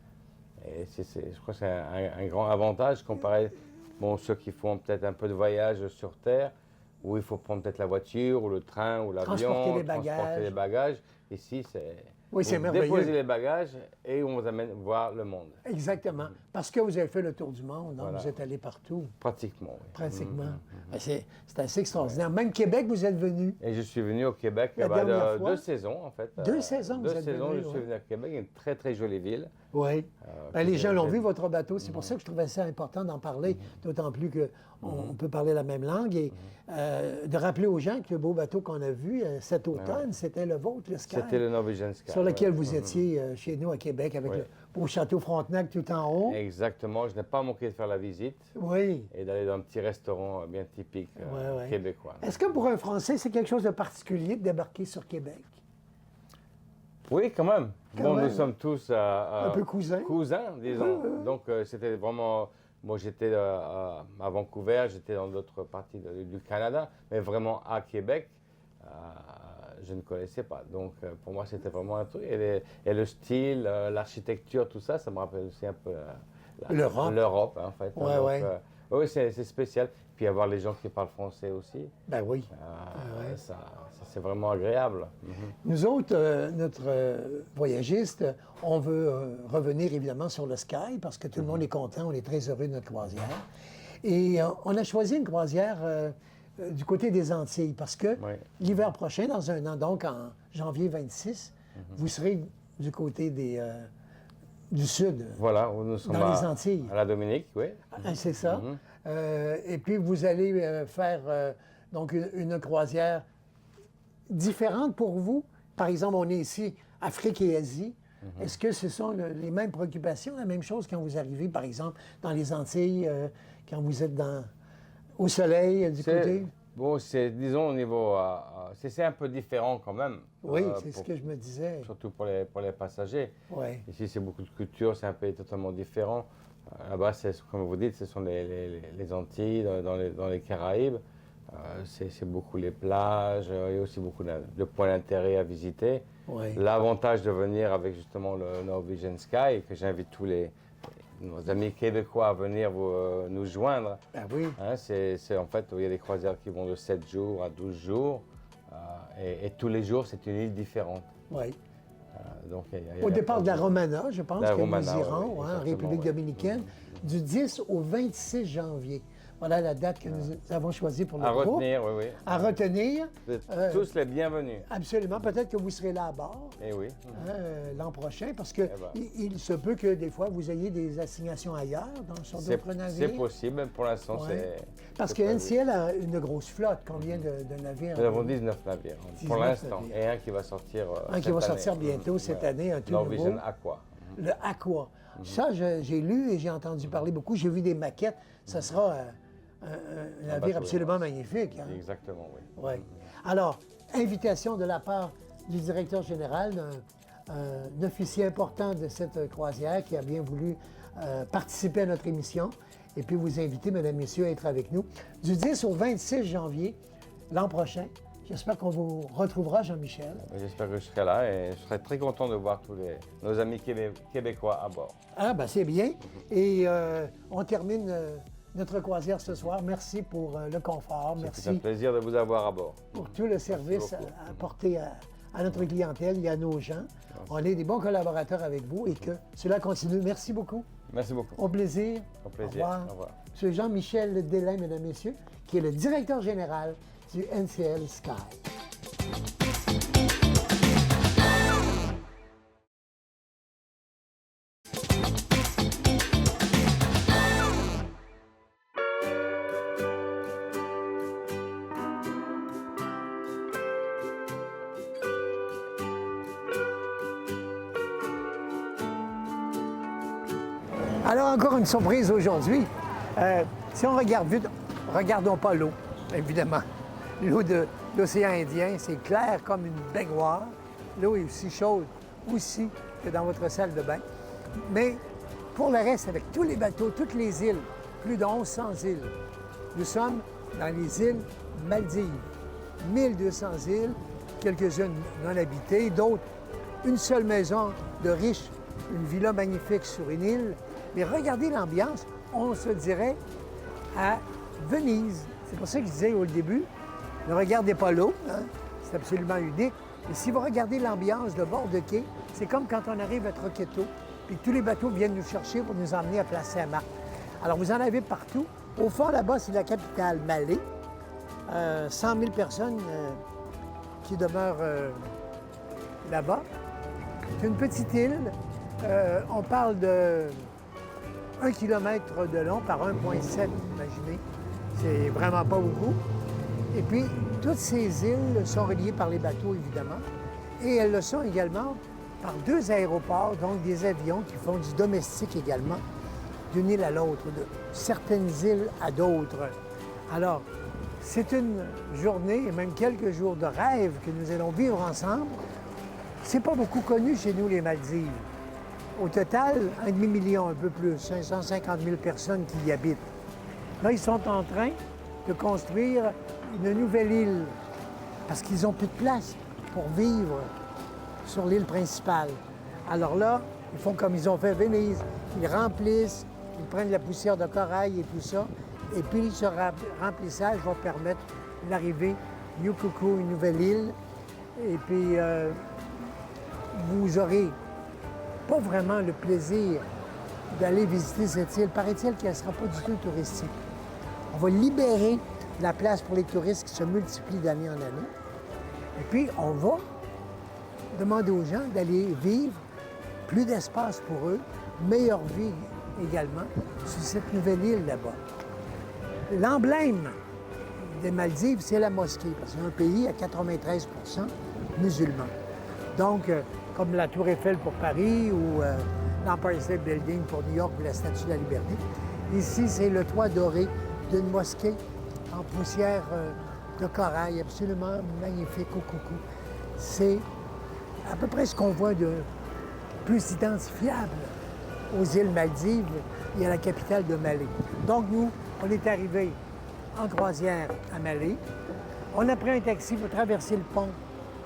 Et je crois que c'est un grand avantage comparé ceux qui font peut-être un peu de voyage sur Terre, où il faut prendre peut-être la voiture, ou le train, ou l'avion, transporter les bagages. Ici, c'est merveilleux. Déposer les bagages et on vous amène voir le monde. Exactement. Parce que vous avez fait le tour du monde, donc vous êtes allé partout. Pratiquement, oui. Pratiquement. C'est assez extraordinaire. Même Québec, vous êtes venu. Et je suis venu au Québec 2 saisons, en fait. 2 saisons, vous êtes venu. 2 saisons, je suis venu à Québec, une très, très jolie ville. Oui. Les gens l'ont vu, votre bateau. C'est pour ça que je trouvais ça important d'en parler, d'autant plus qu'on peut parler la même langue. Et de rappeler aux gens que le beau bateau qu'on a vu cet automne, c'était le vôtre, le Sky. C'était le Norwegian Sky. Sur lequel vous étiez chez nous à Québec, avec le beau château Frontenac tout en haut. Exactement. Je n'ai pas manqué de faire la visite. Oui. Et d'aller dans un petit restaurant bien typique québécois. Est-ce que pour un Français, c'est quelque chose de particulier de débarquer sur Québec? Oui, quand même. Nous sommes tous un peu cousins. Cousins, disons. Donc, c'était vraiment... Moi, j'étais à Vancouver, j'étais dans d'autres parties du Canada, mais vraiment à Québec, je ne connaissais pas. Donc, pour moi, c'était vraiment un truc. Et le style, l'architecture, tout ça, ça me rappelle aussi un peu l'Europe, en fait. Oui, c'est spécial. Puis avoir les gens qui parlent français aussi. Ben oui. Ça, c'est vraiment agréable. Nous autres, notre voyagiste, on veut revenir évidemment sur le Sky parce que tout le monde est content, on est très heureux de notre croisière. Et on a choisi une croisière du côté des Antilles parce que l'hiver prochain, dans 1 an, donc en janvier 26, vous serez du côté Du Sud. Voilà, nous sommes Dans les Antilles. à la Dominique, oui. C'est ça. Et puis, vous allez faire donc une croisière différente pour vous. Par exemple, on est ici, Afrique et Asie. Est-ce que ce sont les mêmes préoccupations, la même chose quand vous arrivez, par exemple, dans les Antilles, quand vous êtes au soleil du côté? Bon, disons, au niveau... c'est un peu différent quand même. Oui, c'est ce que je me disais. Surtout pour les passagers. Ouais. Ici, c'est beaucoup de culture, c'est un pays totalement différent. Là-bas, comme vous dites, ce sont les Antilles, dans les Caraïbes. C'est beaucoup les plages, il y a aussi beaucoup de points d'intérêt à visiter. Ouais. L'avantage de venir avec justement le Norwegian Sky, que j'invite nos amis québécois à venir nous joindre. Ben oui. Hein, c'est en fait, il y a des croisières qui vont de 7 jours à 12 jours. Et tous les jours, c'est une île différente. Oui. Donc, au départ de la Romana, je pense, que Romana, nous irons, oui, en République dominicaine, du 10 au 26 janvier. Voilà la date que nous avons choisie pour le groupe. À retenir, oui. À retenir. Vous êtes tous les bienvenus. Absolument. Peut-être que vous serez là à bord Oui. l'an prochain, parce que il se peut que des fois, vous ayez des assignations ailleurs, sur d'autres navires. C'est possible, pour l'instant, c'est... Parce que NCL a une grosse flotte. Combien de navires? Nous avons 19 navires, pour l'instant. Et un qui va sortir sortir bientôt cette année, un tout Norwegian nouveau. Aqua. Le Aqua. Ça, j'ai lu et j'ai entendu parler beaucoup. J'ai vu des maquettes. Ça sera un navire absolument magnifique. Hein? Exactement, oui. Ouais. Alors, invitation de la part du directeur général, un officier important de cette croisière qui a bien voulu participer à notre émission et puis vous inviter, mesdames, messieurs, à être avec nous du 10 au 26 janvier l'an prochain. J'espère qu'on vous retrouvera, Jean-Michel. J'espère que je serai là et je serai très content de voir tous nos amis québécois à bord. Ah, ben c'est bien. Et on termine notre croisière ce soir. Merci pour le confort. Merci. C'est un plaisir de vous avoir à bord. Pour tout le service apporté à notre clientèle et à nos gens. Merci. On est des bons collaborateurs avec vous et que cela continue. Merci beaucoup. Merci beaucoup. Au plaisir. Au plaisir. Au revoir. C'est Jean-Michel Delain, mesdames, messieurs, qui est le directeur général du NCL Sky. Alors, encore une surprise aujourd'hui. Si on regarde vite, regardons pas l'eau, évidemment. L'eau de l'océan Indien, c'est clair comme une baignoire. L'eau est aussi chaude aussi que dans votre salle de bain. Mais pour le reste, avec tous les bateaux, toutes les îles, plus de 1100 îles, nous sommes dans les îles Maldives. 1200 îles, quelques-unes non habitées, d'autres, une seule maison de riche, une villa magnifique sur une île. Mais regardez l'ambiance, on se dirait à Venise. C'est pour ça que je disais au début, ne regardez pas l'eau, hein? C'est absolument unique. Mais si vous regardez l'ambiance de bord de quai, c'est comme quand on arrive à Troquetto, puis tous les bateaux viennent nous chercher pour nous emmener à Place Saint-Marc. Alors vous en avez partout. Au fond, là-bas, c'est la capitale, Malé. 100 000 personnes qui demeurent là-bas. C'est une petite île. On parle de 1 km de long par 1,7, imaginez. C'est vraiment pas beaucoup. Et puis, toutes ces îles sont reliées par les bateaux, évidemment. Et elles le sont également par 2 aéroports, donc des avions qui font du domestique également, d'une île à l'autre, de certaines îles à d'autres. Alors, c'est une journée et même quelques jours de rêve que nous allons vivre ensemble. C'est pas beaucoup connu chez nous, les Maldives. Au total, 1,5 million, un peu plus, 550 000 personnes qui y habitent. Là, ils sont en train de construire une nouvelle île parce qu'ils n'ont plus de place pour vivre sur l'île principale. Alors là, ils font comme ils ont fait Venise. Ils remplissent, ils prennent la poussière de corail et tout ça. Et puis, ce remplissage va permettre l'arrivée New Coucou, une nouvelle île. Et puis, vous aurez pas vraiment le plaisir d'aller visiter cette île. Paraît-il qu'elle ne sera pas du tout touristique. On va libérer la place pour les touristes qui se multiplient d'année en année. Et puis, on va demander aux gens d'aller vivre plus d'espace pour eux, meilleure vie également sur cette nouvelle île là-bas. L'emblème des Maldives, c'est la mosquée, parce que c'est un pays à 93 musulmans. Donc, comme la Tour Eiffel pour Paris ou l'Empire State Building pour New York ou la Statue de la Liberté, ici, c'est le toit doré d'une mosquée en poussière de corail, absolument magnifique au coucou. C'est à peu près ce qu'on voit de plus identifiable aux îles Maldives et à la capitale de Malé. Donc, nous, on est arrivés en croisière à Malé. On a pris un taxi pour traverser le pont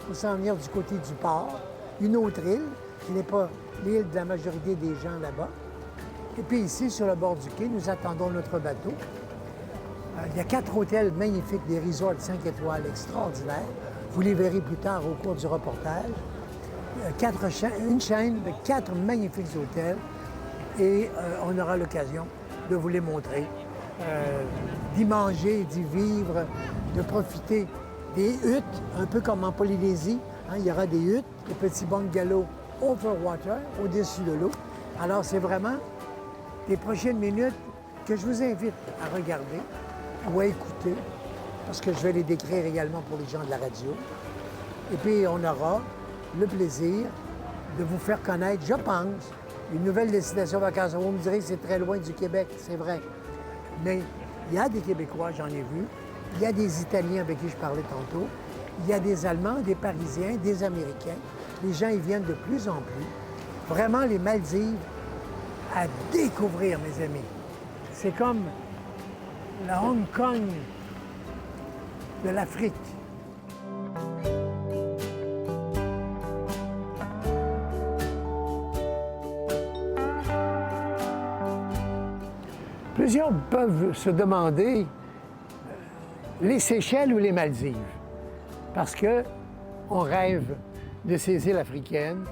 pour s'en venir du côté du port, une autre île, qui n'est pas l'île de la majorité des gens là-bas. Et puis ici, sur le bord du quai, nous attendons notre bateau. Il y a 4 hôtels magnifiques, des resorts 5 étoiles extraordinaires. Vous les verrez plus tard au cours du reportage. Une chaîne de 4 magnifiques hôtels et on aura l'occasion de vous les montrer, d'y manger, d'y vivre, de profiter des huttes, un peu comme en Polynésie. Hein, il y aura des huttes, des petits bungalows overwater, au-dessus de l'eau. Alors, c'est vraiment les prochaines minutes que je vous invite à regarder ou à écouter, parce que je vais les décrire également pour les gens de la radio. Et puis, on aura le plaisir de vous faire connaître, je pense, une nouvelle destination vacances. Vous me direz que c'est très loin du Québec, c'est vrai. Mais il y a des Québécois, j'en ai vu. Il y a des Italiens avec qui je parlais tantôt. Il y a des Allemands, des Parisiens, des Américains. Les gens, ils viennent de plus en plus. Vraiment, les Maldives à découvrir, mes amis. C'est comme la Hong Kong de l'Afrique. Plusieurs peuvent se demander les Seychelles ou les Maldives, parce qu'on rêve de ces îles africaines.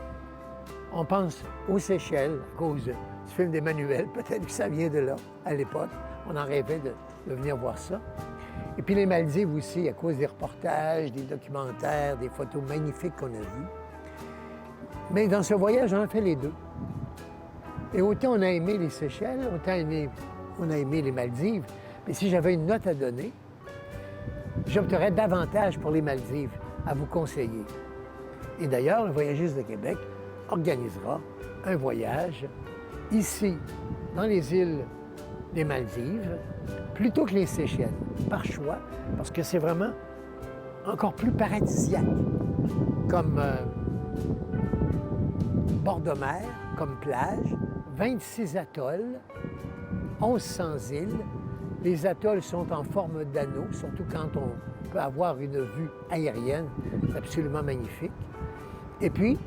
On pense aux Seychelles à cause du film d'Emmanuel, peut-être que ça vient de là, à l'époque. On en rêvait de venir voir ça. Et puis les Maldives aussi, à cause des reportages, des documentaires, des photos magnifiques qu'on a vues. Mais dans ce voyage, on a fait les deux. Et autant on a aimé les Seychelles, autant on a aimé les Maldives. Mais si j'avais une note à donner, j'opterais davantage pour les Maldives à vous conseiller. Et d'ailleurs, le Voyagiste de Québec organisera un voyage ici, dans les îles des Maldives, plutôt que les Seychelles, par choix, parce que c'est vraiment encore plus paradisiaque comme bord de mer, comme plage, 26 atolls, 1100 îles. Les atolls sont en forme d'anneau, surtout quand on peut avoir une vue aérienne. C'est absolument magnifique. Et puis,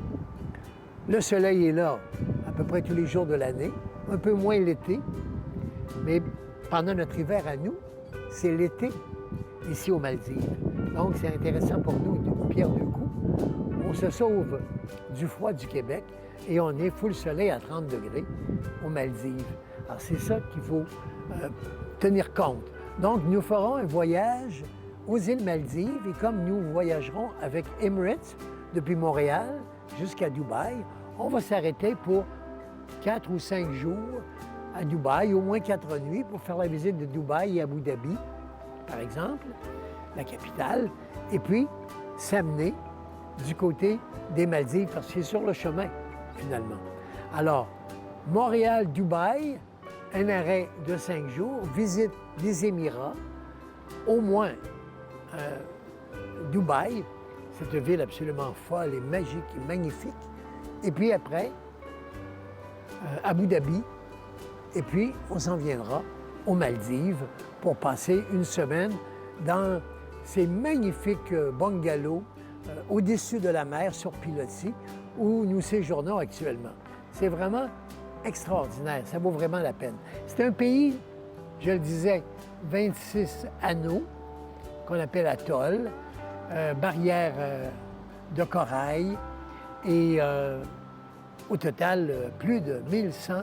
le soleil est là à peu près tous les jours de l'année, un peu moins l'été, mais pendant notre hiver à nous, c'est l'été ici aux Maldives. Donc, c'est intéressant pour nous, pierre deux coups. On se sauve du froid du Québec et on est full soleil à 30 degrés aux Maldives. Alors, c'est ça qu'il faut tenir compte. Donc, nous ferons un voyage aux îles Maldives et comme nous voyagerons avec Emirates depuis Montréal jusqu'à Dubaï, on va s'arrêter pour 4 ou 5 jours à Dubaï, au moins 4 nuits, pour faire la visite de Dubaï et Abu Dhabi, par exemple, la capitale, et puis s'amener du côté des Maldives, parce que c'est sur le chemin, finalement. Alors, Montréal-Dubaï, un arrêt de 5 jours, visite des Émirats, au moins Dubaï, cette ville absolument folle et magique et magnifique, et puis après, Abu Dhabi, et puis on s'en viendra aux Maldives pour passer une semaine dans ces magnifiques bungalows au-dessus de la mer sur pilotis où nous séjournons actuellement. C'est vraiment extraordinaire, ça vaut vraiment la peine. C'est un pays, je le disais, 26 anneaux qu'on appelle atoll, barrière de corail et au total plus de 1100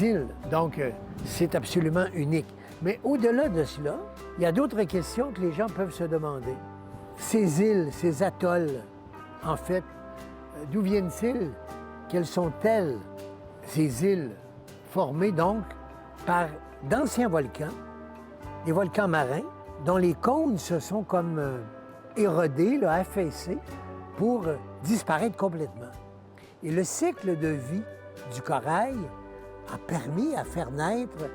îles. Donc, c'est absolument unique. Mais au-delà de cela, il y a d'autres questions que les gens peuvent se demander. Ces îles, ces atolls, en fait, d'où viennent-ils? Quelles sont-elles? ces îles formées donc par d'anciens volcans, des volcans marins, dont les cônes se sont comme érodés, là, affaissés, pour disparaître complètement. Et le cycle de vie du corail a permis à faire naître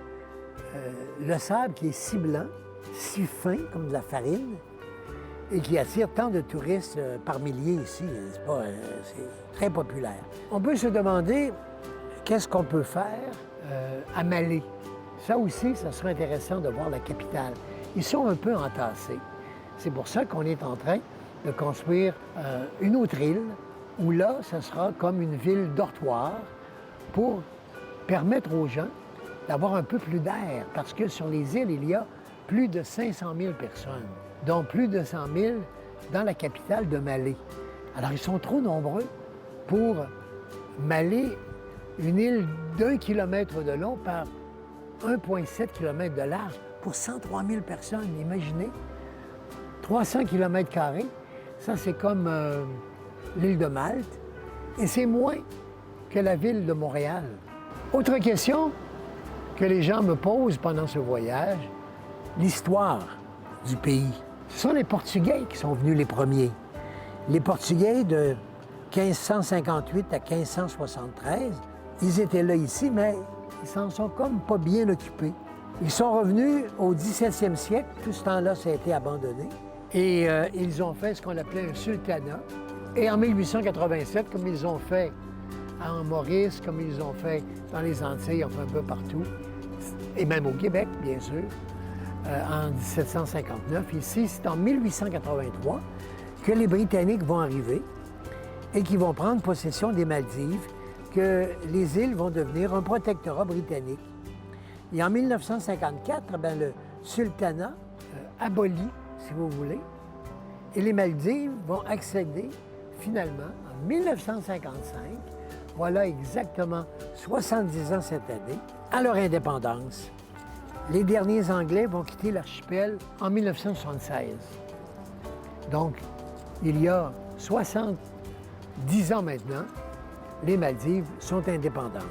le sable qui est si blanc, si fin comme de la farine, et qui attire tant de touristes par milliers ici. C'est très populaire. On peut se demander qu'est-ce qu'on peut faire à Malé. Ça aussi, ça serait intéressant de voir la capitale. Ils sont un peu entassés. C'est pour ça qu'on est en train de construire une autre île, où là, ça sera comme une ville dortoir pour permettre aux gens d'avoir un peu plus d'air, parce que sur les îles, il y a plus de 500 000 personnes, dont plus de 100 000 dans la capitale de Malé. Alors, ils sont trop nombreux pour Malé, une île d'1 kilomètre de long par 1,7 km de large pour 103 000 personnes, imaginez. 300 km², ça c'est comme l'île de Malte, et c'est moins que la ville de Montréal. Autre question que les gens me posent pendant ce voyage, l'histoire du pays. Ce sont les Portugais qui sont venus les premiers. Les Portugais de 1558 à 1573, ils étaient là ici, mais ils s'en sont comme pas bien occupés. Ils sont revenus au 17e siècle, tout ce temps-là, ça a été abandonné. Et ils ont fait ce qu'on appelait un sultanat. Et en 1887, comme ils ont fait en Maurice, comme ils ont fait dans les Antilles, enfin un peu partout, et même au Québec, bien sûr, en 1759. Ici, c'est en 1883 que les Britanniques vont arriver et qui vont prendre possession des Maldives, que les îles vont devenir un protectorat britannique. Et en 1954, bien, le sultanat abolit, si vous voulez, et les Maldives vont accéder finalement en 1955, voilà exactement 70 ans cette année, à leur indépendance. Les derniers Anglais vont quitter l'archipel en 1976. Donc, il y a 70 ans maintenant, les Maldives sont indépendantes.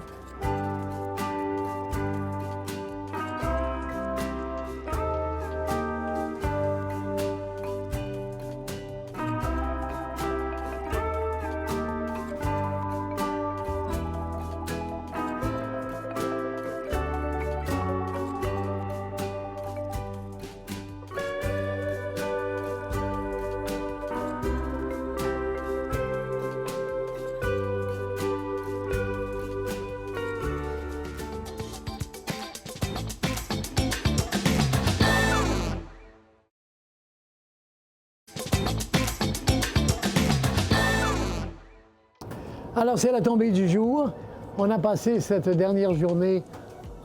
Alors, c'est la tombée du jour. On a passé cette dernière journée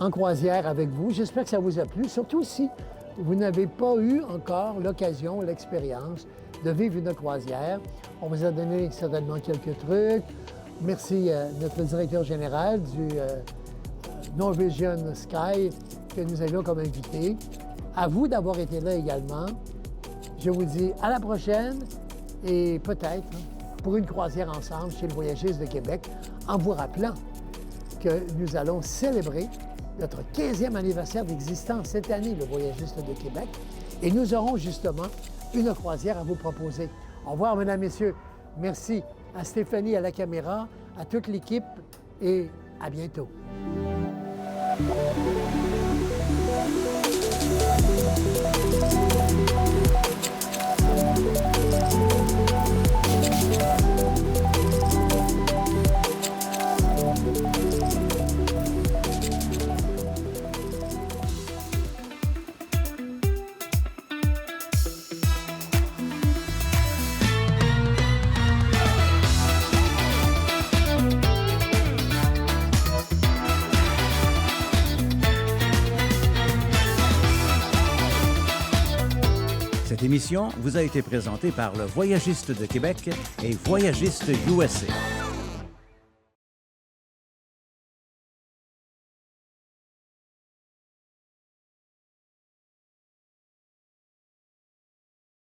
en croisière avec vous. J'espère que ça vous a plu, surtout si vous n'avez pas eu encore l'occasion, l'expérience de vivre une croisière. On vous a donné certainement quelques trucs. Merci à notre directeur général du Norwegian Sky que nous avions comme invité. À vous d'avoir été là également. Je vous dis à la prochaine et peut-être pour une croisière ensemble chez le Voyagiste de Québec, en vous rappelant que nous allons célébrer notre 15e anniversaire d'existence cette année, le Voyagiste de Québec, et nous aurons justement une croisière à vous proposer. Au revoir, mesdames, messieurs. Merci à Stéphanie à la caméra, à toute l'équipe et à bientôt. Cette émission vous a été présentée par le Voyagiste de Québec et Voyagiste USA.